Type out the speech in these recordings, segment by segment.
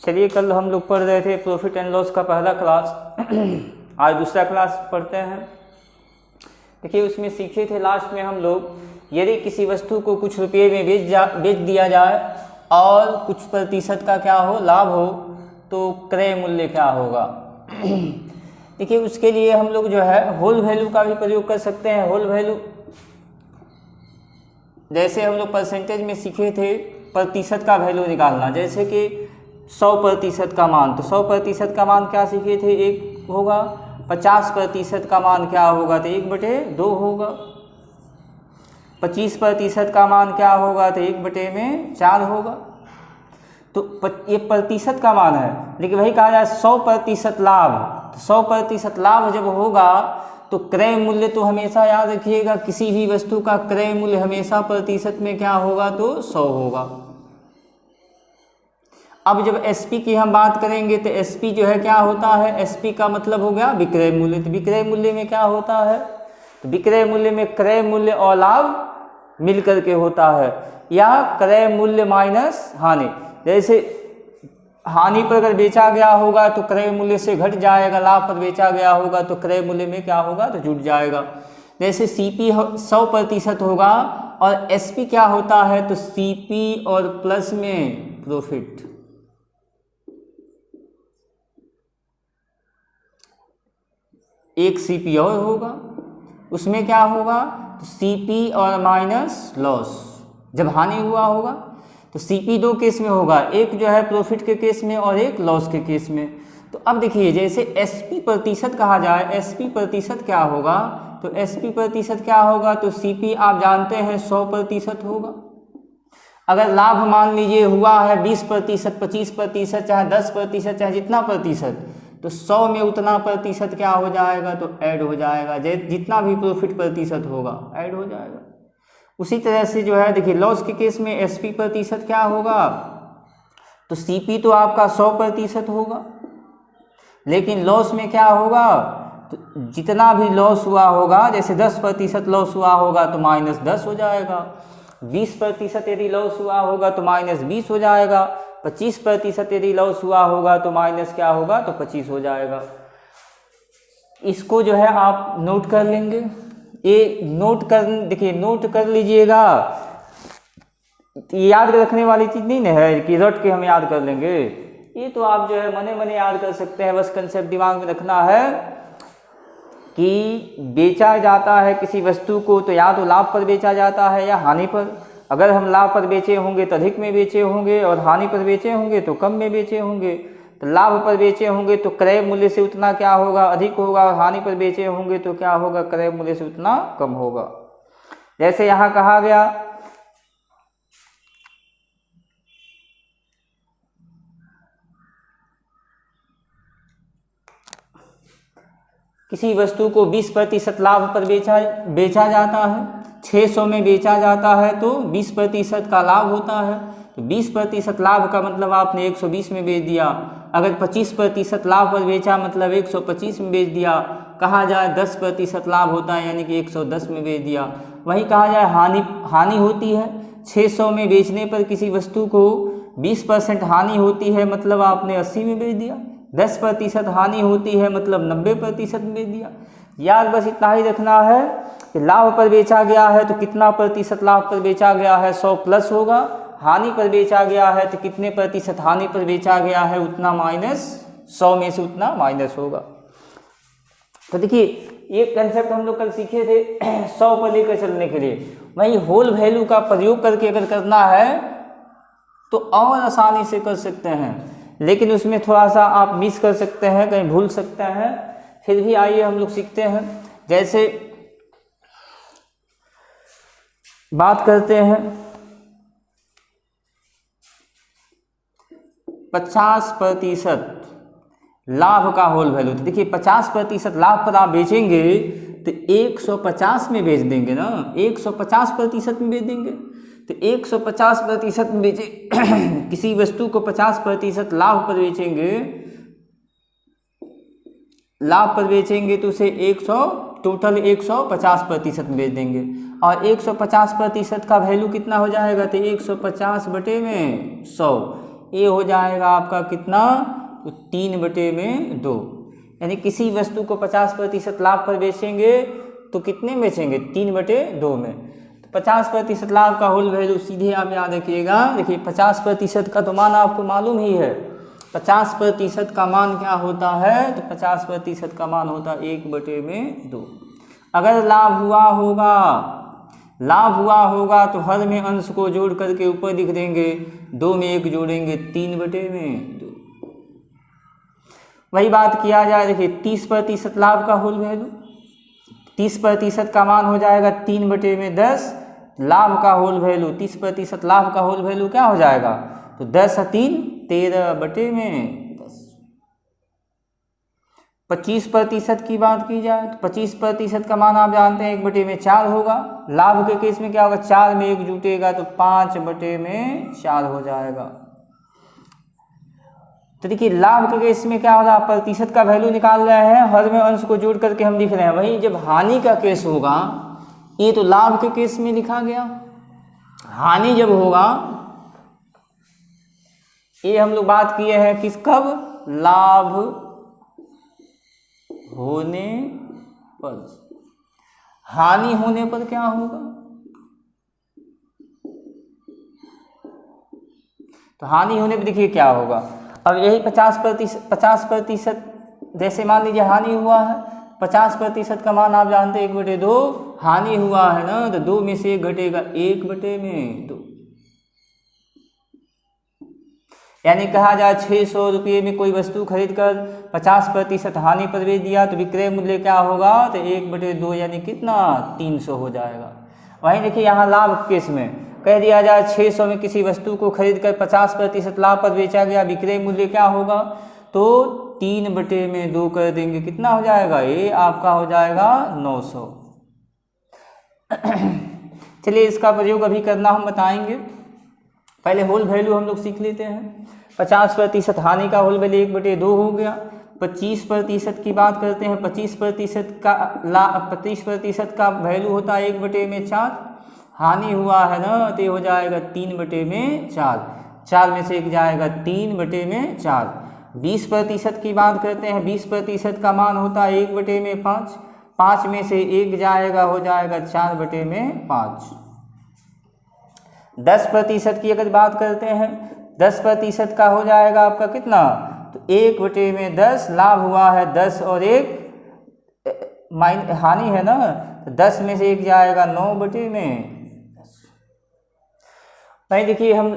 चलिए, कल हम लोग पढ़ रहे थे प्रॉफिट एंड लॉस का पहला क्लास। आज दूसरा क्लास पढ़ते हैं। देखिए, उसमें सीखे थे लास्ट में हम लोग, यदि किसी वस्तु को कुछ रुपये में बेच दिया जाए और कुछ प्रतिशत का क्या हो, लाभ हो, तो क्रय मूल्य क्या होगा। देखिए, उसके लिए हम लोग जो है होल वैल्यू का भी प्रयोग कर सकते हैं। होल वैल्यू जैसे हम लोग परसेंटेज में सीखे थे प्रतिशत का वैल्यू निकालना, जैसे कि 100% का मान, तो 100% का मान क्या सीखे थे, 1 होगा। 50% का मान क्या होगा, तो 1/2 होगा। 25% का मान क्या होगा, तो 1/4 होगा। तो ये प्रतिशत का मान है, लेकिन वही कहा जाए 100% लाभ। तो 100% लाभ जब होगा तो क्रय मूल्य तो हमेशा याद रखिएगा, किसी भी वस्तु का क्रय मूल्य हमेशा प्रतिशत में क्या होगा, तो 100 होगा। अब जब एसपी की हम बात करेंगे तो एसपी जो है क्या होता है, एसपी का मतलब हो गया विक्रय मूल्य। तो विक्रय मूल्य में क्या होता है, तो विक्रय मूल्य में क्रय मूल्य और लाभ मिलकर के होता है, या क्रय मूल्य माइनस हानि। जैसे हानि पर अगर बेचा गया होगा तो क्रय मूल्य से घट जाएगा, लाभ पर बेचा गया होगा तो क्रय मूल्य में क्या होगा, तो जुट जाएगा। जैसे सीपी 100% होगा और एसपी क्या होता है, तो सीपी और प्लस में प्रॉफिट। एक सीपी और होगा, उसमें क्या होगा, तो सीपी और माइनस लॉस। जब हानि हुआ होगा तो सीपी 2 केस में होगा, एक जो है प्रॉफिट के केस में और एक लॉस के केस में। तो अब देखिए, जैसे एसपी प्रतिशत कहा जाए, एसपी प्रतिशत क्या होगा, तो एसपी प्रतिशत क्या होगा, तो सीपी आप जानते हैं 100% होगा। अगर लाभ मान लीजिए हुआ है 20%, 25%, चाहे 10%, चाहे जितना प्रतिशत, तो 100 में उतना प्रतिशत क्या हो जाएगा, तो ऐड हो जाएगा। जितना भी प्रॉफिट प्रतिशत होगा ऐड हो जाएगा। उसी तरह से जो है देखिए, लॉस के केस में एसपी प्रतिशत क्या होगा, तो सीपी तो आपका 100% होगा, लेकिन लॉस में क्या होगा, तो जितना भी लॉस हुआ होगा, जैसे 10% लॉस हुआ होगा तो -10 हो जाएगा। 20% यदि लॉस हुआ होगा तो -20 हो जाएगा। 25% यदि लॉस हुआ होगा तो माइनस क्या होगा, तो 25 हो जाएगा। इसको जो है आप नोट कर लेंगे। ये नोट कर, देखिए नोट कर लीजिएगा। याद रखने वाली चीज़ नहीं ना है कि रट के हम याद कर लेंगे, ये तो आप जो है मने मने याद कर सकते हैं। बस कंसेप्ट दिमाग में रखना है कि बेचा जाता है किसी वस्तु को तो या तो लाभ पर बेचा जाता है या हानि पर। अगर हम लाभ पर बेचे होंगे तो अधिक में बेचे होंगे, और हानि पर बेचे होंगे तो कम में बेचे होंगे। तो लाभ पर बेचे होंगे तो क्रय मूल्य से उतना क्या होगा, अधिक होगा, और हानि पर बेचे होंगे तो क्या होगा, क्रय मूल्य से उतना कम होगा। जैसे यहाँ कहा गया किसी वस्तु को 20% लाभ पर बेचा जाता है, 600 में बेचा जाता है तो 20% का लाभ होता है। तो 20% लाभ का मतलब आपने 120 में बेच दिया। अगर 25% लाभ पर बेचा मतलब 125 में बेच दिया। कहा जाए 10% लाभ होता है, यानी कि 110 में बेच दिया। वही कहा जाए हानि होती है, 600 में बेचने पर किसी वस्तु को 20% हानि होती है, मतलब आपने 80 में बेच दिया। 10% हानि होती है मतलब 90% में बेच दिया। याद बस इतना ही रखना है कि लाभ पर बेचा गया है तो कितना प्रतिशत लाभ पर बेचा गया है, 100 प्लस होगा। हानि पर बेचा गया है तो कितने प्रतिशत हानि पर बेचा गया है, उतना माइनस, 100 में से उतना माइनस होगा। तो देखिए, ये कंसेप्ट हम लोग कल सीखे थे 100 पर लेकर चलने के लिए। वही होल वैल्यू का प्रयोग करके अगर करना है तो और आसानी से कर सकते हैं, लेकिन उसमें थोड़ा सा आप मिस कर सकते हैं, कहीं भूल सकते हैं। फिर भी आइए हम लोग सीखते हैं। जैसे बात करते हैं 50% लाभ का होल वैल्यू। तो देखिए, 50% लाभ पर आप बेचेंगे तो 150 में बेच देंगे ना, 150% में बेच देंगे। तो 150% में बेचे किसी वस्तु को 50% लाभ पर बेचेंगे, लाभ पर बेचेंगे तो उसे 100 टोटल 150% में बेच देंगे। और 150% का वैल्यू कितना हो जाएगा, तो 150 बटे में 100, ए हो जाएगा आपका कितना, तो 3/2। यानी किसी वस्तु को 50% लाभ पर बेचेंगे तो कितने में बेचेंगे, 3/2 में। तो 50% लाभ का होल वैल्यू सीधे आप याद रखिएगा। देखिए 50% का तो मान आपको मालूम ही है, 50% का मान क्या होता है, तो 50% का मान होता है 1/2। अगर लाभ हुआ होगा तो हर में अंश को जोड़ करके ऊपर लिख देंगे, 2 में 1 जोड़ेंगे 3/2। वही बात किया जाए, देखिए 30% लाभ का होल वैल्यू, 30% का मान हो जाएगा 3/10। लाभ का होल वैल्यू 30% लाभ का होल वैल्यू क्या हो जाएगा, तो 10 और 3 13/10। 25% की बात की जाए तो 25% का मान आप जानते हैं 1/4 होगा। लाभ के केस में क्या होगा, 4 में 1 जुटेगा तो 5/4 हो जाएगा। तो देखिए लाभ के केस में क्या होगा, प्रतिशत का वैल्यू निकाल रहे हैं, हर में अंश को जोड़ करके हम लिख रहे हैं। वहीं जब हानि का केस होगा, ये तो लाभ के केस में लिखा गया, हानि जब होगा, ये हम लोग बात किए हैं किस, कब, लाभ होने पर। हानि होने पर क्या होगा, तो हानि होने पर देखिए क्या होगा। अब यही 50% जैसे मान लीजिए हानि हुआ है, 50% का मान आप जानते हैं 1/2। हानि हुआ है ना, तो 2 में से 1 घटेगा 1/2। यानी कहा जाए 600 रुपये में कोई वस्तु खरीद कर 50% हानि पर बेच दिया तो विक्रय मूल्य क्या होगा, तो 1/2 यानी कितना, 300 हो जाएगा। वहीं देखिए यहाँ लाभ केस में कह दिया जाए 600 में किसी वस्तु को खरीद कर 50% लाभ पर बेचा गया, विक्रय मूल्य क्या होगा, तो 3/2 कर देंगे, कितना हो जाएगा, ये आपका हो जाएगा 900। चलिए इसका प्रयोग अभी करना हम बताएंगे। पहले होल वैल्यू हम लोग सीख लेते हैं। 50% हानि का होल वैल्यू 1/2 हो गया। 25% की बात करते हैं, 25% का वैल्यू होता है 1/4। हानि हुआ है ना, तो ये हो जाएगा 3/4। 4 में से 1 जाएगा 3/4। 20% की बात करते हैं, 20% का मान होता है 1/5। 5 में से 1 जाएगा, हो जाएगा 4/5। 10% की अगर बात करते हैं, 10% का हो जाएगा आपका कितना, तो 1/10। लाभ हुआ है 10 और 1 हानि है ना, तो 10 में से 1 जाएगा 9/10। भाई देखिए हम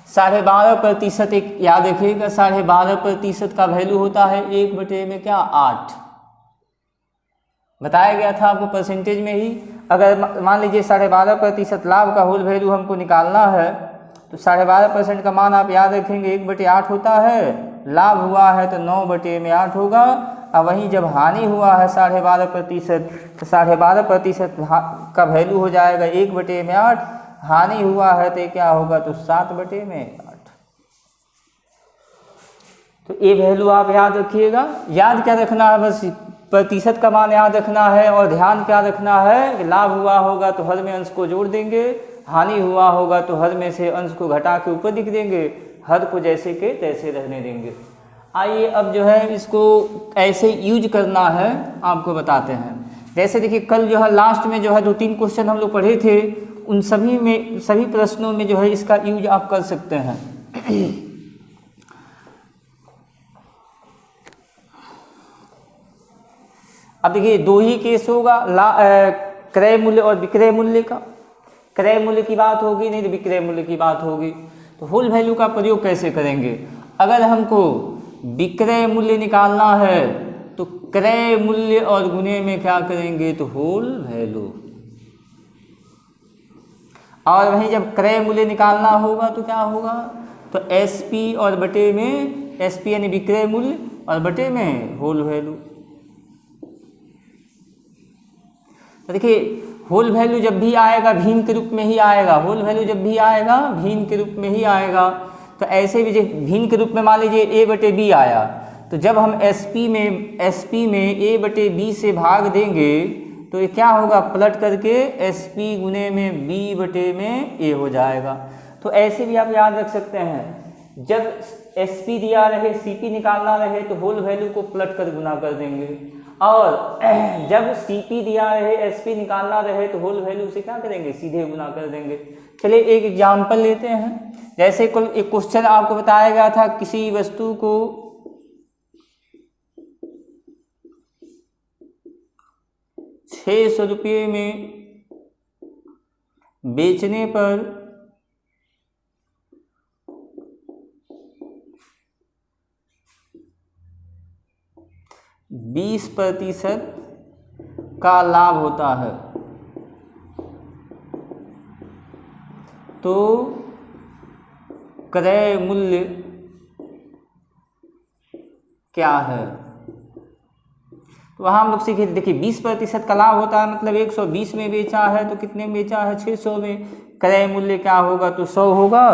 12.5% एक याद रखिएगा, 12.5% का वैल्यू होता है 1/8। बताया गया था आपको परसेंटेज में ही। अगर मान लीजिए 12.5% लाभ का होल वैल्यू हमको निकालना है, तो 12.5% का मान आप याद रखेंगे 1/8 होता है। लाभ हुआ है तो 9/8 होगा। और वहीं जब हानि हुआ है 12.5%, तो 12.5% का वैल्यू हो जाएगा 1/8। हानि हुआ है तो क्या होगा, तो 7/8। तो ये वैल्यू आप याद रखिएगा। याद क्या रखना है, बस प्रतिशत का मान याद रखना है। और ध्यान क्या रखना है कि लाभ हुआ होगा तो हर में अंश को जोड़ देंगे, हानि हुआ होगा तो हर में से अंश को घटा के ऊपर लिख देंगे, हर को जैसे के तैसे रहने देंगे। आइए अब जो है इसको ऐसे यूज करना है आपको बताते हैं। जैसे देखिए कल जो है लास्ट में जो है 2-3 क्वेश्चन हम लोग पढ़े थे, उन सभी प्रश्नों में जो है इसका यूज आप कर सकते हैं। अब देखिए 2 ही केस होगा, क्रय मूल्य और विक्रय मूल्य का। क्रय मूल्य की बात होगी नहीं तो विक्रय मूल्य की बात होगी। तो होल वैल्यू का प्रयोग कैसे करेंगे, अगर हमको विक्रय मूल्य निकालना है तो क्रय मूल्य और गुणे में क्या करेंगे, तो होल वैल्यू। और वहीं जब क्रय मूल्य निकालना होगा तो क्या होगा, तो एसपी और बटे में, एसपी यानी विक्रय मूल्य और बटे में होल वैल्यू। तो देखिए होल वैल्यू जब भी आएगा भिन्न के रूप में ही आएगा। होल वैल्यू जब भी आएगा भिन्न के रूप में ही आएगा। तो ऐसे भी भिन्न के रूप में मान लीजिए A/B आया, तो जब हम एसपी में A/B से भाग देंगे तो ये क्या होगा, पलट करके एसपी गुने में B/A हो जाएगा। तो ऐसे भी आप याद रख सकते हैं जब SP दिया रहे CP निकालना रहे तो होल वैल्यू को पलट कर गुना कर देंगे, और जब CP दिया रहे SP निकालना रहे तो होल वैल्यू से क्या करेंगे, सीधे गुना कर देंगे। चलिए एक एग्जाम्पल लेते हैं। जैसे कुल एक क्वेश्चन आपको बताया गया था, किसी वस्तु को 600 रुपये में बेचने पर 20% का लाभ होता है, तो क्रय मूल्य क्या है। तो वहाँ हम लोग सीखे थे, देखिए 20% का लाभ होता है मतलब 120 में बेचा है तो कितने में बेचा है, 600 में। क्रय मूल्य क्या होगा, तो 100 होगा,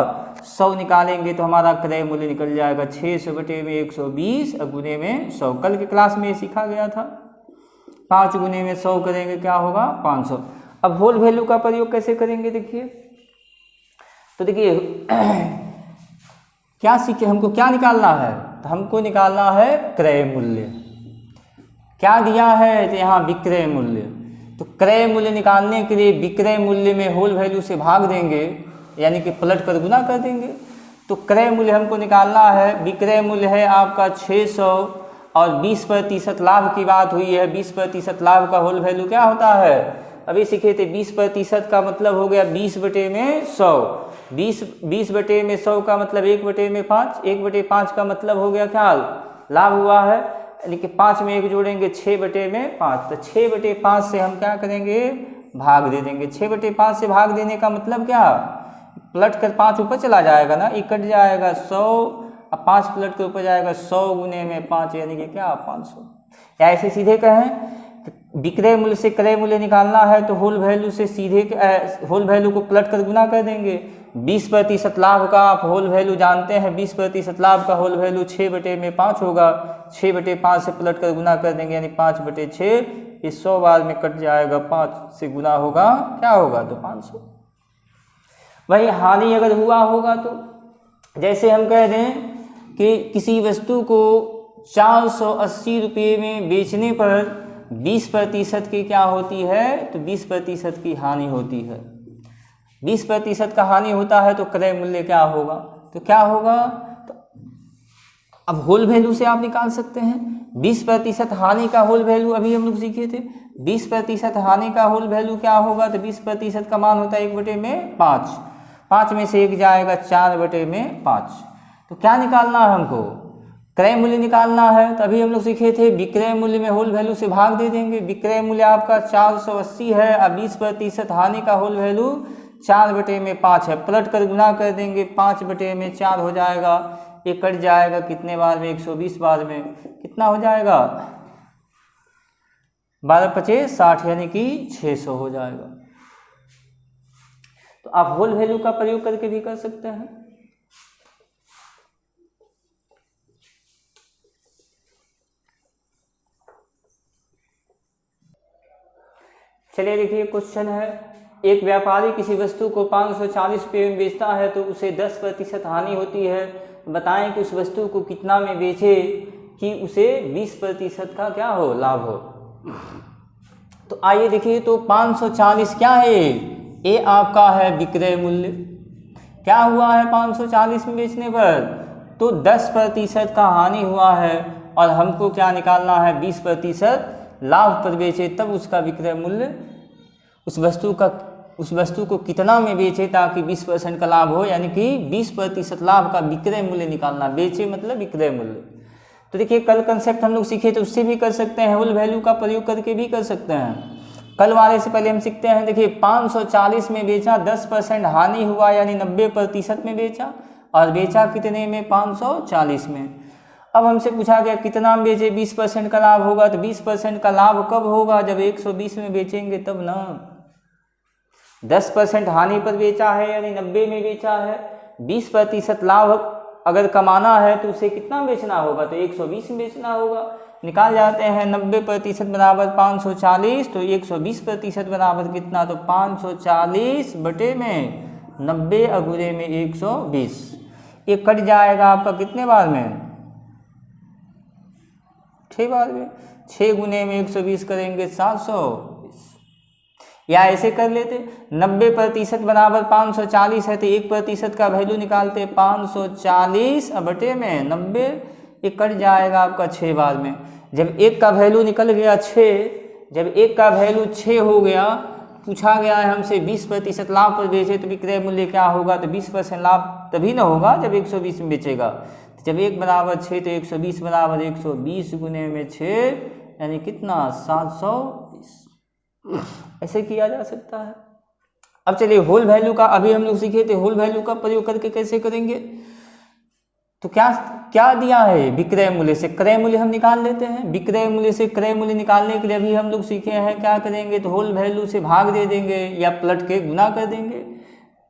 100 निकालेंगे तो हमारा क्रय मूल्य निकल जाएगा 600 बटे में 120 गुने में 100। कल के क्लास में ये सीखा गया था। 5 गुने में 100 करेंगे क्या होगा, 500। अब होल वैल्यू का प्रयोग कैसे करेंगे, देखिए तो देखिए क्या सीखे, हमको क्या निकालना है, तो हमको निकालना है क्रय मूल्य। क्या दिया है, तो यहाँ विक्रय मूल्य। तो क्रय मूल्य निकालने के लिए विक्रय मूल्य में होल वैल्यू से भाग देंगे, यानी कि पलट कर गुना कर देंगे। तो क्रय मूल्य हमको निकालना है, विक्रय मूल्य है आपका 600 और 20% लाभ की बात हुई है। 20% लाभ का होल वैल्यू क्या होता है, अभी सीखे थे 20% का मतलब हो गया 20 बटे में 100। 20 बटे में 100 का मतलब 1 बटे में 5। 1 बटे 5 का मतलब हो गया क्या, लाभ हुआ है, यानी कि 5 में 1 जोड़ेंगे 6 बटे में 5। तो 6 बटे 5 से हम क्या करेंगे, भाग दे देंगे। 6 बटे 5 से भाग देने का मतलब क्या, पलट कर 5 ऊपर चला जाएगा ना, 1 कट जाएगा 100, अब 5 पलट कर ऊपर जाएगा 100 गुने में 5 यानी कि क्या 500। या ऐसे सीधे कहें विक्रय मूल्य से क्रय मूल्य निकालना है तो होल वैल्यू से सीधे होल वैल्यू को पलट कर गुना कर देंगे। 20% लाभ का आप होल वैल्यू जानते हैं, 20% लाभ का होल वैल्यू 6 बटे में 5 होगा। 6 बटे 5 से पलट कर गुना कर देंगे, यानी 5 बटे 6, इस 100 बार में कट जाएगा, 5 से गुना होगा क्या होगा, तो 500। वही हानि अगर हुआ होगा तो जैसे हम कह दें कि किसी वस्तु को 480 रुपये में बेचने पर 20% की क्या होती है, तो 20% की हानि होती है। 20% का हानि होता है तो क्रय मूल्य क्या होगा, तो क्या होगा, तो अब होल वैल्यू से आप निकाल सकते हैं। 20% हानि का होल वैल्यू अभी हम लोग सीखे थे। 20% हानि का होल वैल्यू क्या होगा, तो 20% का मान होता है 1 बटे में 5। 5 में से 1 जाएगा 4 बटे में 5। तो क्या निकालना है हमको, क्रय मूल्य निकालना है। तो अभी हम लोग सीखे थे विक्रय मूल्य में होल वैल्यू से भाग दे देंगे। विक्रय मूल्य आपका 480 है, अब 20% हानि का होल वैल्यू 4 बटे में 5 है, पलट कर गुना कर देंगे, 5 बटे में 4 हो जाएगा, ये कट जाएगा कितने बार में, 120 बार में, कितना हो जाएगा 12 पचे 60 यानी कि 600 हो जाएगा। तो आप होल वैल्यू का प्रयोग करके भी कर सकते हैं। चलिए देखिए क्वेश्चन है, एक व्यापारी किसी वस्तु को 540 रुपये में बेचता है तो उसे 10% हानि होती है। बताएं कि उस वस्तु को कितना में बेचे कि उसे 20% का क्या हो, लाभ हो। तो आइए देखिए, तो 540 क्या है, ये आपका है विक्रय मूल्य। क्या हुआ है 540 में बेचने पर, तो 10% का हानि हुआ है, और हमको क्या निकालना है, 20% लाभ पर बेचे तब उसका विक्रय मूल्य, उस वस्तु को कितना में बेचे ताकि 20% का लाभ हो, यानी कि 20% लाभ का विक्रय मूल्य निकालना। बेचे मतलब विक्रय मूल्य। तो देखिए कल कंसेप्ट हम लोग सीखे तो उससे भी कर सकते हैं, होल वैल्यू का प्रयोग करके भी कर सकते हैं। कल वाले से पहले हम सीखते हैं, देखिए 540 में बेचा, 10% हानि हुआ यानी 90% में बेचा, और बेचा कितने में, 540 में। अब हमसे पूछा गया कितना में बेचे, 20% का लाभ होगा। तो 20% का लाभ कब होगा, जब 120 में बेचेंगे तब ना। 10% हानि पर बेचा है यानी 90 में बेचा है। 20% लाभ अगर कमाना है तो उसे कितना बेचना होगा, तो 120 में बेचना होगा। निकाल जाते हैं, 90% बराबर 540, तो 120% बराबर कितना, तो 540 बटे में 90 अगुरे में 120। ये कट जाएगा आपका कितने बार में, 6 बार में। 6 गुने में 120 करेंगे 720। या ऐसे कर लेते 90% बराबर 540 है तो 1% का वैल्यू निकालते 540 बटे में 90, ये कट जाएगा आपका 6 बार में। जब 1 का वैल्यू निकल गया 6, जब 1 का वैल्यू 6 हो गया, पूछा गया है हमसे 20% लाभ पर बेचे तो विक्रय मूल्य क्या होगा, तो 20% लाभ तभी ना होगा जब 120 में बेचेगा। तो जब 1 बराबर 6 तो 120 बराबर 120 गुने में 6 यानी कितना 720। ऐसे किया जा सकता है। अब चलिए होल वैल्यू का, अभी हम लोग सीखे थे होल वैल्यू का प्रयोग करके कैसे करेंगे। तो क्या दिया है, विक्रय मूल्य से क्रय मूल्य हम निकाल लेते हैं। विक्रय मूल्य से क्रय मूल्य निकालने के लिए अभी हम लोग सीखे हैं क्या करेंगे, तो होल वैल्यू से भाग दे देंगे या पलट के गुना कर देंगे।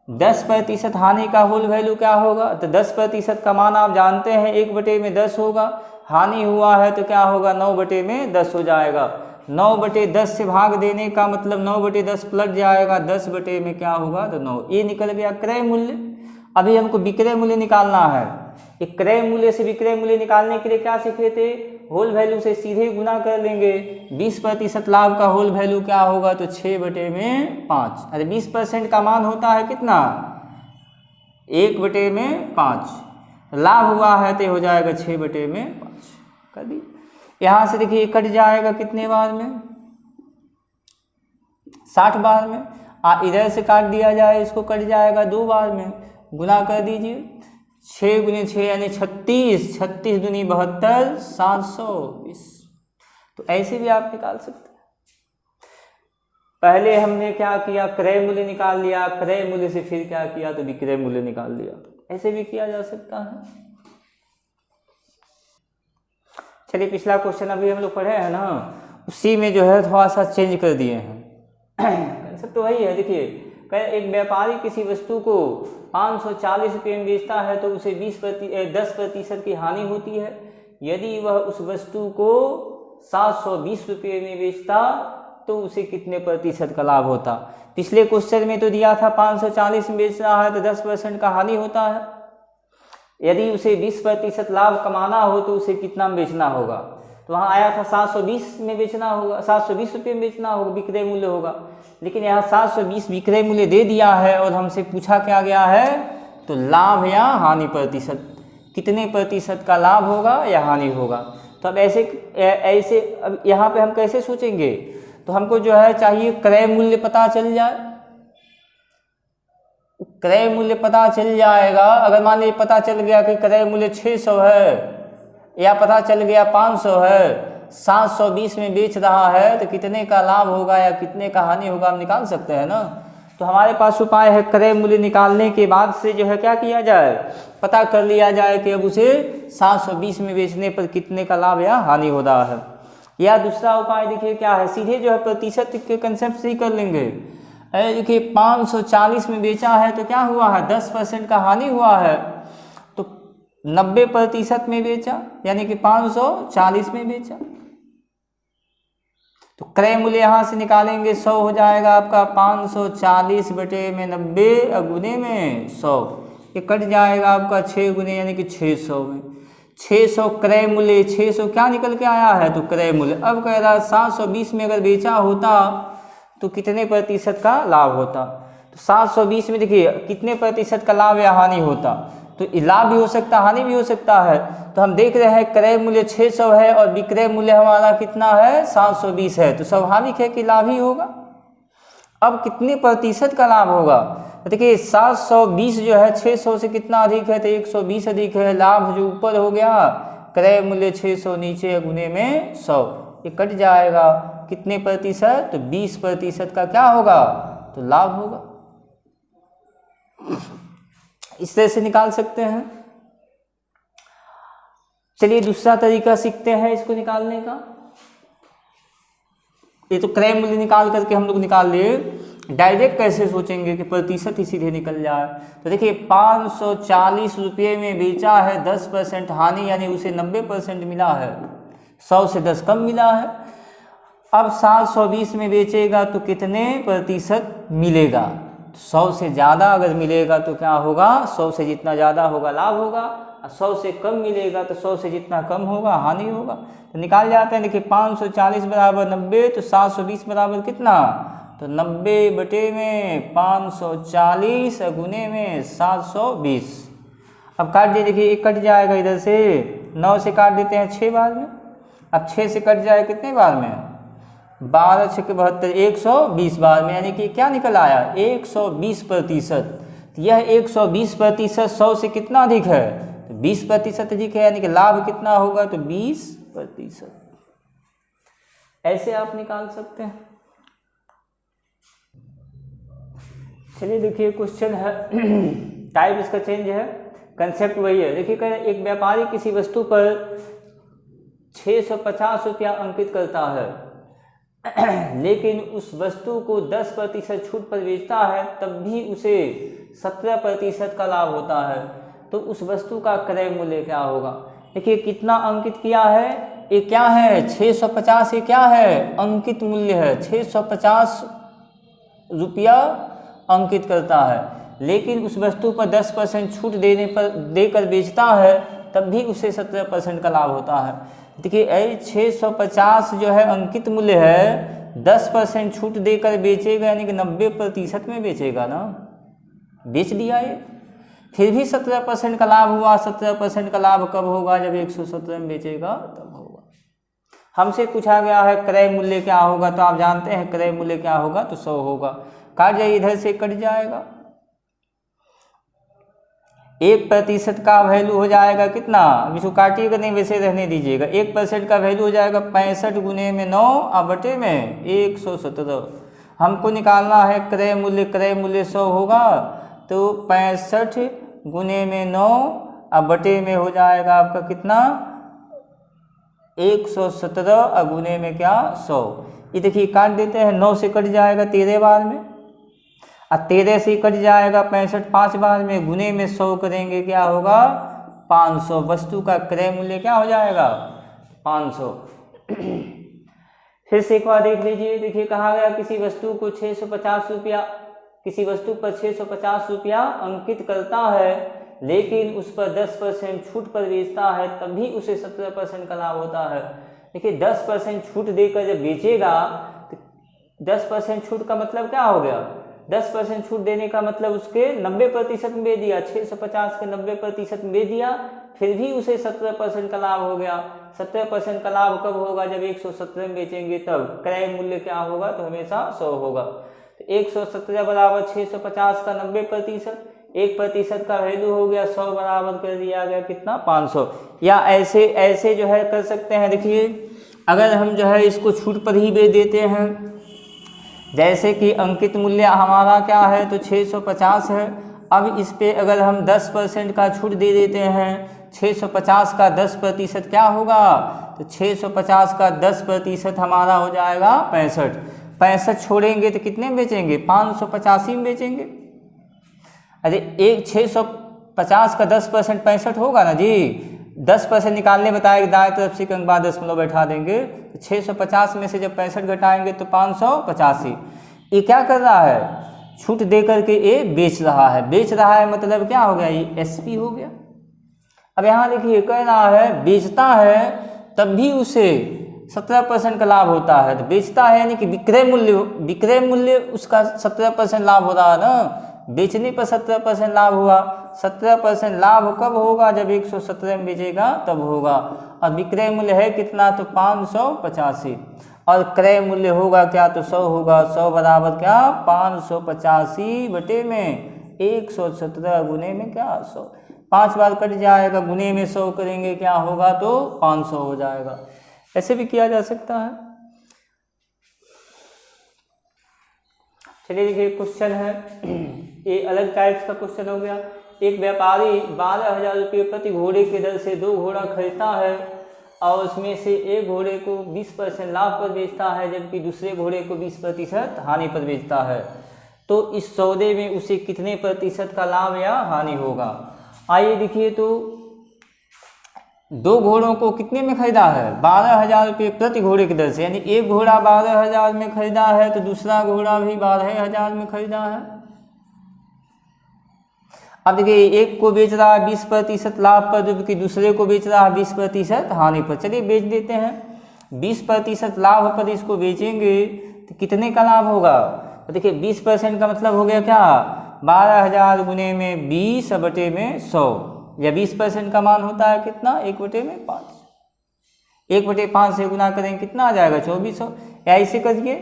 10% हानि का होल वैल्यू क्या होगा, तो 10% का मान आप जानते हैं 1/10 होगा। हानि हुआ है तो क्या होगा 9/10 हो जाएगा। 9/10 से भाग देने का मतलब 9/10 पलट जाएगा, 10 बटे में क्या होगा तो 9। ये निकल गया क्रय मूल्य। अभी हमको विक्रय मूल्य निकालना है। एक क्रय मूल्य से विक्रय मूल्य निकालने के लिए क्या सीखे थे, होल वैल्यू से सीधे गुना कर लेंगे। 20% लाभ का होल वैल्यू क्या होगा, तो 6/5। अरे 20% का मान होता है कितना 1/5, लाभ हुआ है तो हो जाएगा 6/5 कर दी। यहाँ से देखिए कट जाएगा कितने बार में, 60 बार में। इधर से काट दिया जाए इसको, कट जाएगा 2 बार में। गुना कर दीजिए 6 गुने 6 यानी 36, 36 दूनी 72, 720। तो ऐसे भी आप निकाल सकते हैं। पहले हमने क्या किया, क्रय मूल्य निकाल लिया, क्रय मूल्य से फिर क्या किया तो विक्रय मूल्य निकाल लिया। ऐसे भी किया जा सकता है। चलिए पिछला क्वेश्चन अभी हम लोग पढ़े हैं ना, उसी में जो है थोड़ा सा चेंज कर दिए हैं। कंसेप्ट तो वही है। देखिए एक व्यापारी किसी वस्तु को 540 रुपये में बेचता है तो उसे 10% की हानि होती है। यदि वह उस वस्तु को 720 रुपये में बेचता तो उसे कितने प्रतिशत का लाभ होता। पिछले क्वेश्चन में तो दिया था 540 में बेच रहा है तो 10% का हानि होता है। यदि उसे 20% लाभ कमाना हो तो उसे कितना में बेचना होगा, तो वहाँ आया था 720 में बेचना होगा, 720 रुपये में बेचना होगा, विक्रय मूल्य होगा। लेकिन यहाँ 720 विक्रय मूल्य दे दिया है और हमसे पूछा क्या गया है, तो लाभ या हानि प्रतिशत, कितने प्रतिशत का लाभ होगा या हानि होगा। तो अब ऐसे अब यहाँ पे हम कैसे सोचेंगे, तो हमको जो है चाहिए क्रय मूल्य पता चल जाए। क्रय मूल्य पता चल जाएगा। अगर मान लीजिए पता चल गया कि क्रय मूल्य 600 है या पता चल गया 500 है, 720 में बेच रहा है तो कितने का लाभ होगा या कितने का हानि होगा हम निकाल सकते हैं ना। तो हमारे पास उपाय है, क्रय मूल्य निकालने के बाद से जो है क्या किया जाए, पता कर लिया जाए कि अब उसे 720 में बेचने पर कितने का लाभ या हानि हो रहा है। या दूसरा उपाय देखिए क्या है, सीधे जो है प्रतिशत के कंसेप्ट से ही कर लेंगे। देखिए 540 में बेचा है तो क्या हुआ है 10% का हानि हुआ है, तो 90% में बेचा यानी कि 540 में बेचा। तो क्रय मूल्य यहाँ से निकालेंगे 100 हो जाएगा आपका 540 बटे में 90 गुने में 100, ये कट जाएगा आपका 6 गुने यानी कि 600 में। 600 क्रय मूल्य, 600 क्या निकल के आया है तो क्रय मूल्य। अब कह रहा है 720 में अगर बेचा होता तो कितने प्रतिशत का लाभ होता। तो 720 में देखिए कितने प्रतिशत का लाभ या हानि होता, तो लाभ भी हो सकता हानि भी हो सकता है। तो हम देख रहे हैं क्रय मूल्य 600 है और विक्रय मूल्य हमारा कितना है 720 है, तो स्वाभाविक है कि लाभ ही होगा। अब कितने प्रतिशत का लाभ होगा, तो देखिए 720 जो है 600 से कितना अधिक है तो 120 अधिक है। लाभ जो ऊपर हो गया, क्रय मूल्य 600 नीचे गुने में 100, ये कट जाएगा कितने प्रतिशत, तो 20% का क्या होगा तो लाभ होगा। इस तरह से निकाल सकते हैं। चलिए दूसरा तरीका सीखते हैं इसको निकालने का। ये तो क्रय मूल्य निकाल करके हम लोग निकाल लिए, डायरेक्ट कैसे सोचेंगे कि प्रतिशत ही सीधे निकल जाए। तो देखिए 540 रुपये में बेचा है, 10% हानि यानी उसे 90% मिला है, 100 से 10 कम मिला है। अब 720 में बेचेगा तो कितने प्रतिशत मिलेगा, 100 से ज़्यादा अगर मिलेगा तो क्या होगा, 100 से जितना ज़्यादा होगा लाभ होगा, और 100 से कम मिलेगा तो 100 से जितना कम होगा हानि होगा। तो निकाल जाते हैं, देखिए 540 बराबर 90, तो 720 बराबर कितना, तो 90 बटे में 540 गुने में 720। अब काट दिए, देखिए एक कट जाएगा इधर से, 9 से काट देते हैं 6 बार में, अब 6 से कट जाए कितने बार में, 12 6 के 72, 120 बार में, यानी कि क्या निकल आया 120%। यह 120% 100 से कितना अधिक है, तो 20% अधिक है, यानी कि लाभ कितना होगा, तो 20%। ऐसे आप निकाल सकते हैं। चलिए देखिए क्वेश्चन है, टाइप इसका चेंज है, कंसेप्ट वही है। देखिए एक व्यापारी किसी वस्तु पर 650 रुपया अंकित करता है लेकिन उस वस्तु को 10% छूट पर बेचता है, तब भी उसे 17% का लाभ होता है, तो उस वस्तु का क्रय मूल्य क्या होगा। देखिए कितना अंकित किया है, ये क्या है 650, ये क्या है अंकित मूल्य है, 650 रुपया अंकित करता है, लेकिन उस वस्तु पर 10% छूट देकर बेचता है, तब भी उसे 17% का लाभ होता है। देखिए 650 जो है अंकित मूल्य है, 10% छूट देकर बेचेगा, यानी कि 90% में बेचेगा ना, बेच दिया ये, फिर भी 17% का लाभ हुआ। 17% का लाभ कब होगा, जब 117 में बेचेगा तब होगा। हमसे पूछा गया है क्रय मूल्य क्या होगा, तो आप जानते हैं क्रय मूल्य क्या होगा, तो 100 होगा। काट जाइए, इधर से कट जाएगा, 1% का वैल्यू हो जाएगा कितना, अब इसको काटिएगा नहीं, वैसे रहने दीजिएगा। 1% का वैल्यू हो जाएगा 65 गुने में 9 और बटे में 117। हमको निकालना है क्रय मूल्य, क्रय मूल्य 100 होगा, तो 65 गुने में 9 और बटे में हो जाएगा आपका कितना 117 और गुने में क्या 100। ये देखिए काट देते हैं, 9 से कट जाएगा 13 बार में, और 13 से कट जाएगा 65 5 बार में, गुने में 100 करेंगे क्या होगा 500। वस्तु का क्रय मूल्य क्या हो जाएगा 500। फिर से एक बार देख लीजिए, देखिए कहा गया किसी वस्तु को 650 रुपया, किसी वस्तु पर 650 रुपया अंकित करता है, लेकिन उस पर 10% छूट पर बेचता है, तभी उसे 17% का लाभ होता है। देखिए 10% छूट देकर जब बेचेगा, तो 10% छूट का मतलब क्या हो गया, 10% छूट देने का मतलब उसके 90% में बेच दिया, 650 के 90% में बेच दिया, फिर भी उसे 17% का लाभ हो गया। 17% का लाभ कब होगा, जब 117 में बेचेंगे तब। क्रय मूल्य क्या होगा, तो हमेशा 100 होगा। तो 117 बराबर 650 का 90%, 1% का वैल्यू हो गया 100 बराबर कर दिया गया कितना 500। या ऐसे ऐसे जो है कर सकते हैं। देखिए अगर हम जो है इसको छूट पर ही बेच देते हैं, जैसे कि अंकित मूल्य हमारा क्या है, तो 650 है। अब इस पे अगर हम 10% का छूट दे देते हैं, 650 का 10% क्या होगा, तो 650 का 10% हमारा हो जाएगा 65। 65 छोड़ेंगे तो कितने में बेचेंगे, 585 में बेचेंगे। अरे 650 का 10% 65 होगा ना जी। 10% निकालने बताया कि दाएं तरफ से एक अंक बाद दशमलव बैठा देंगे, तो 650 में से जब 65 घटाएंगे तो 585। ये क्या कर रहा है, छूट दे करके ये बेच रहा है। बेच रहा है मतलब क्या हो गया, ये एसपी हो गया। अब यहाँ देखिए कह रहा है बेचता है तब भी उसे 17% का लाभ होता है। तो बेचता है यानी कि विक्रय मूल्य उसका 17% लाभ हो रहा है ना, बेचने पर 17% लाभ हुआ। 17% लाभ कब होगा, जब 117 में बेचेगा तब होगा। और विक्रय मूल्य है कितना, तो 585, और क्रय मूल्य होगा क्या, तो 100 होगा। 100 बराबर क्या 585 बटे में 117 गुने में क्या 100। 5 बार कट जाएगा, गुने में 100 करेंगे क्या होगा, तो 500 हो जाएगा। ऐसे भी किया जा सकता है। चलिए देखिए क्वेश्चन है, ये अलग टाइप्स का क्वेश्चन हो गया। एक व्यापारी 12,000 रुपये प्रति घोड़े के दर से 2 घोड़ा खरीदता है और उसमें से एक घोड़े को 20% लाभ पर बेचता है, जबकि दूसरे घोड़े को 20% हानि पर बेचता है। तो इस सौदे में उसे कितने प्रतिशत का लाभ या हानि होगा। आइए देखिए, तो 2 घोड़ों को कितने में खरीदा है, 12,000 रुपये प्रति घोड़े की दर से, यानी एक घोड़ा 12,000 में खरीदा है तो दूसरा घोड़ा भी 12,000 में खरीदा है। अब देखिए एक को बेच रहा है 20% लाभ पर, जबकि दूसरे को बेच रहा है 20% हानि पर। चलिए बेच देते हैं। 20% लाभ पर इसको बेचेंगे तो कितने का लाभ होगा? तो देखिए 20% का मतलब हो गया क्या? 12,000 गुने में 20 बटे में 100, या 20% का मान होता है कितना? 1/5। 1/5 से गुना करेंगे कितना आ जाएगा? 2400। या इसे करिए,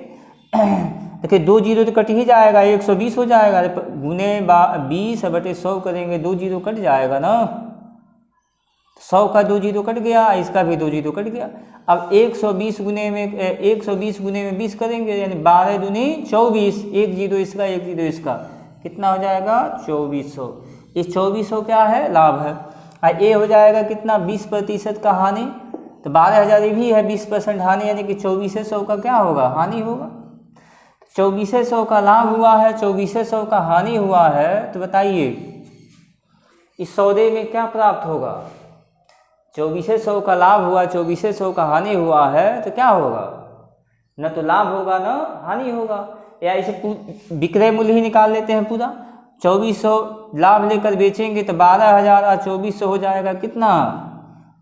देखिए 2 जीरो तो कट ही जाएगा, 120 हो जाएगा। गुने 20/100 करेंगे, 2 जीरो कट जाएगा ना। 100 का 2 जीरो कट गया, इसका भी 2 जीरो कट गया। अब 120 गुने में 20 करेंगे, यानी 12 दूनी 24, 1 जीरो इसका 1 जीरो इसका, कितना हो जाएगा? 2400। इस 2400 क्या है? लाभ है। और ये हो जाएगा कितना? 20% का हानि। तो 12,000 ये भी है 20% हानि, यानी कि 2400 का क्या होगा? हानि होगा। 2400 का लाभ हुआ है, 2400 का हानि हुआ है। तो बताइए इस सौदे में क्या प्राप्त होगा? 2400 का लाभ हुआ, 2400 का हानि हुआ है, तो क्या होगा? न तो लाभ होगा न हानि होगा। या इसे विक्रय मूल्य ही निकाल लेते हैं पूरा। 2400 लाभ लेकर बेचेंगे तो 12,000 और 2400 हो जाएगा कितना?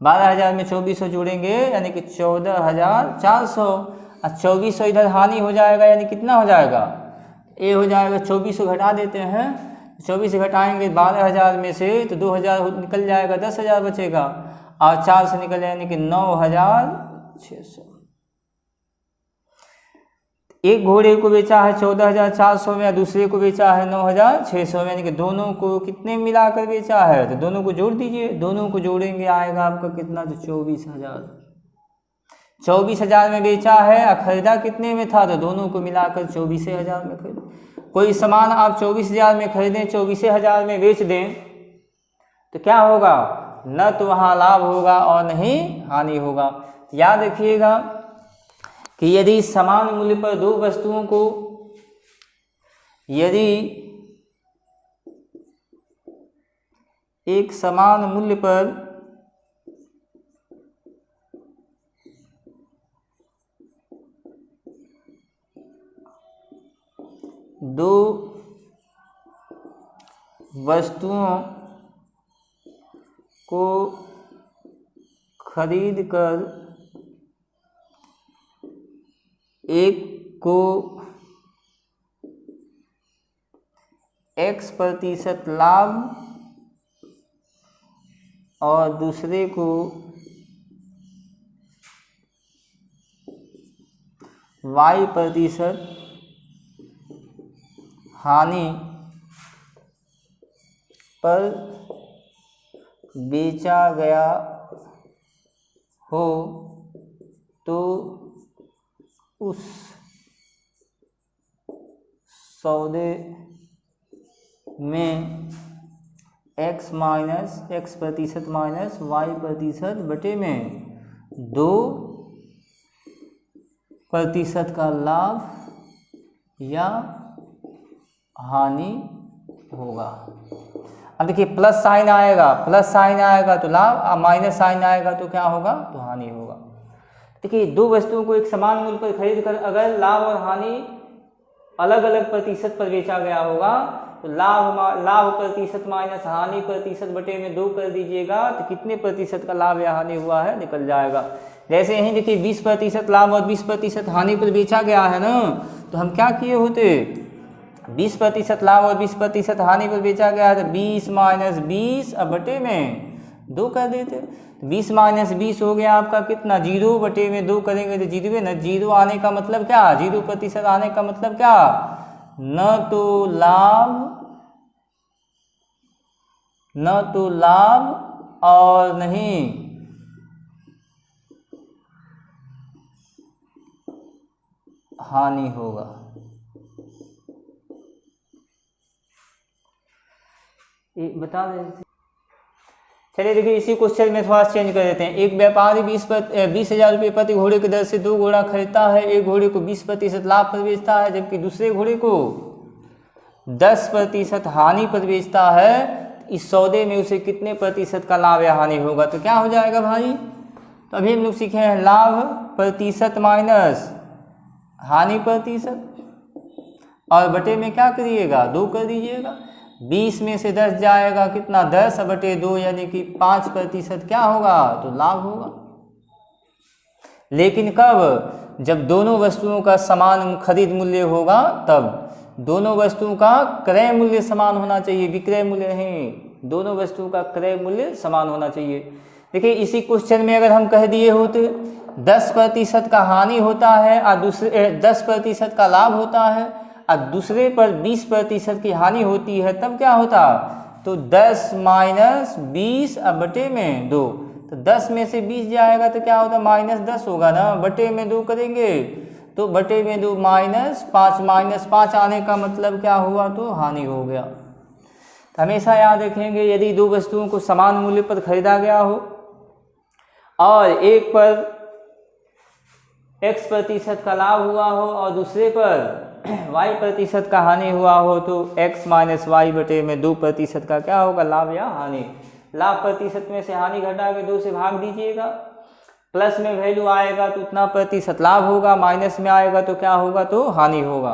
12,000 में 2400 जोड़ेंगे यानी कि 14,400, और 2400 इधर हानि हो जाएगा, यानी कितना हो जाएगा? ये हो जाएगा 2400 घटा देते हैं। 24 घटाएंगे 12,000 में से तो 2,000 निकल जाएगा, 10,000 बचेगा, और 4 से निकल यानी कि 9,600। एक घोड़े को बेचा है 14,400 में, दूसरे को बेचा है 9,600 में, यानी कि दोनों को कितने मिलाकर बेचा है? तो दोनों को जोड़ दीजिए। दोनों को जोड़ेंगे आएगा आपका कितना? तो 24,000। 24,000 में बेचा है और खरीदा कितने में था? तो दोनों को मिलाकर 24,000 में खरीदा। कोई सामान आप 24,000 में खरीदें, 24,000 में बेच दें, तो क्या होगा? न तो वहाँ लाभ होगा और न ही हानि होगा। याद रखिएगा कि यदि समान मूल्य पर दो वस्तुओं को, यदि एक समान मूल्य पर दो वस्तुओं को खरीद कर एक को X% लाभ और दूसरे को Y% हानि पर बेचा गया हो तो उस सौदे में X minus X% minus Y% बटे में 2% का लाभ या हानि होगा। अब देखिए प्लस साइन आएगा, प्लस साइन आएगा तो लाभ, और माइनस साइन आएगा तो क्या होगा? तो हानि होगा। देखिए दो वस्तुओं को एक समान मूल्य पर खरीद कर अगर लाभ और हानि अलग अलग प्रतिशत पर बेचा गया होगा तो लाभ प्रतिशत माइनस हानि प्रतिशत बटे में 2 कर दीजिएगा, तो कितने प्रतिशत का लाभ या हानि हुआ है निकल जाएगा। जैसे यहीं देखिए 20% लाभ और 20% हानि पर बेचा गया है ना, तो हम क्या किए होते? 20% लाभ और 20% हानि पर बेचा गया है तो 20 माइनस 20 अब बटे में 2 कर देते। 20 माइनस 20 हो गया आपका कितना? 0 बटे में 2 करेंगे तो 0 ना। 0 आने का मतलब क्या? 0% आने का मतलब क्या? न तो लाभ और नहीं हानि होगा। बता देते। चलिए देखिए इसी क्वेश्चन में थोड़ा चेंज कर देते हैं। एक व्यापारी 20,000 रुपये प्रति घोड़े की दर से 2 घोड़ा खरीदता है। एक घोड़े को 20% लाभ पर बेचता है, जबकि दूसरे घोड़े को 10% हानि पर बेचता है। इस सौदे में उसे कितने प्रतिशत का लाभ या हानि होगा? तो क्या हो जाएगा भाई? तो अभी हम लोग सीखे हैं लाभ प्रतिशत माइनस हानि प्रतिशत, और बटे में क्या करिएगा? 2 कर दीजिएगा। 20 में से 10 जाएगा कितना 10/2 यानी कि 5% क्या होगा तो लाभ होगा। लेकिन कब, जब दोनों वस्तुओं का समान खरीद मूल्य होगा तब। दोनों वस्तुओं का क्रय मूल्य समान होना चाहिए, विक्रय मूल्य नहीं, दोनों वस्तुओं का क्रय मूल्य समान होना चाहिए। देखिए इसी क्वेश्चन में अगर हम कह दिए होते 10% का हानि होता है और दूसरे 10% का लाभ होता है और दूसरे पर 20% की हानि होती है, तब क्या होता तो 10 माइनस 20/2। तो 10 में से 20 जाएगा तो क्या होता -10 होगा ना, बटे में 2 करेंगे तो बटे में 2 -5 आने का मतलब क्या हुआ तो हानि हो गया। तो हमेशा याद रखेंगे यदि दो वस्तुओं को समान मूल्य पर खरीदा गया हो और एक पर x% का लाभ हुआ हो और दूसरे पर y% का हानि हुआ हो तो x - y/2% का क्या होगा लाभ या हानि। लाभ प्रतिशत में से हानि घटा के 2 से भाग दीजिएगा, प्लस में वैल्यू आएगा तो उतना प्रतिशत लाभ होगा, माइनस में आएगा तो क्या होगा तो हानि होगा।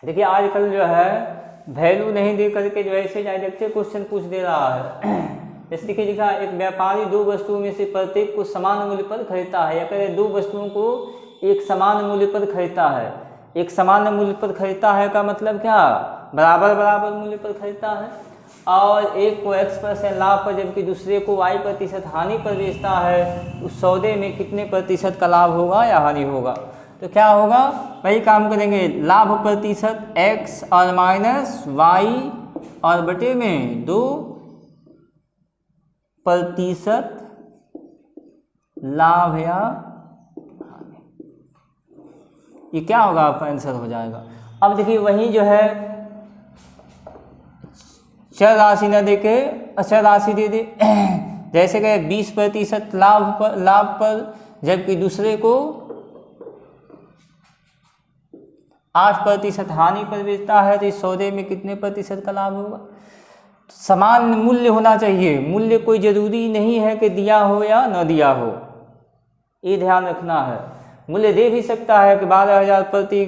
देखिए आजकल जो है वैल्यू नहीं दे करके जो ऐसे डायरेक्ट क्वेश्चन पूछ दे रहा है। जैसे देखिए लिखा एक व्यापारी दो वस्तुओं में से प्रत्येक को समान मूल्य पर खरीदता है, या कहें दो वस्तुओं को एक समान मूल्य पर खरीदता है। एक समान मूल्य पर खरीदता है का मतलब क्या, बराबर बराबर मूल्य पर खरीदता है। और एक को x% लाभ पर जबकि दूसरे को y% हानि पर बेचता है, उस सौदे में कितने प्रतिशत का लाभ होगा या हानि होगा। तो क्या होगा, वही काम करेंगे, लाभ प्रतिशत x और माइनस y और बटे में 2% लाभ या हानि, ये क्या होगा आपका आंसर हो जाएगा। अब देखिए वही जो है चर राशि न दे के अचर राशि दे दे। जैसे कि 20% लाभ पर जबकि दूसरे को 8% हानि पर बेचता है, तो इस सौदे में कितने प्रतिशत का लाभ होगा। समान मूल्य होना चाहिए, मूल्य कोई जरूरी नहीं है कि दिया हो या न दिया हो, ये ध्यान रखना है। मूल्य दे भी सकता है कि 12,000 प्रति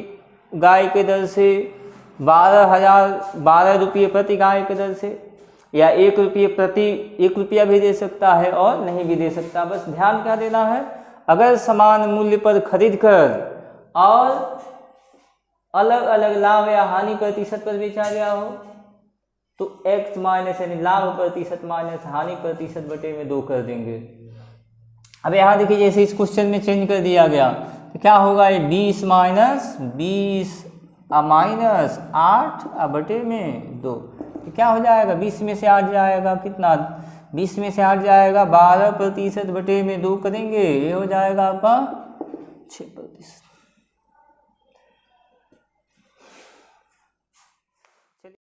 गाय के दर से, 12 रुपये प्रति गाय के दर से, या 1 रुपया भी दे सकता है और नहीं भी दे सकता। बस ध्यान क्या देना है, अगर समान मूल्य पर खरीद कर और अलग अलग लाभ या हानि प्रतिशत पर बेचा गया हो तो x माइनस यानी लाभ प्रतिशत माइनस हानि प्रतिशत बटे में 2 कर देंगे। अब यहाँ देखिए जैसे इस क्वेश्चन में चेंज कर दिया गया तो क्या होगा, ये 20 माइनस 20 माइनस 8 बटे में 2, तो क्या हो जाएगा, 20 में से 8 जाएगा कितना, 20 में से 8 जाएगा 12% बटे में 2 करेंगे, ये हो जाएगा आपका 6%।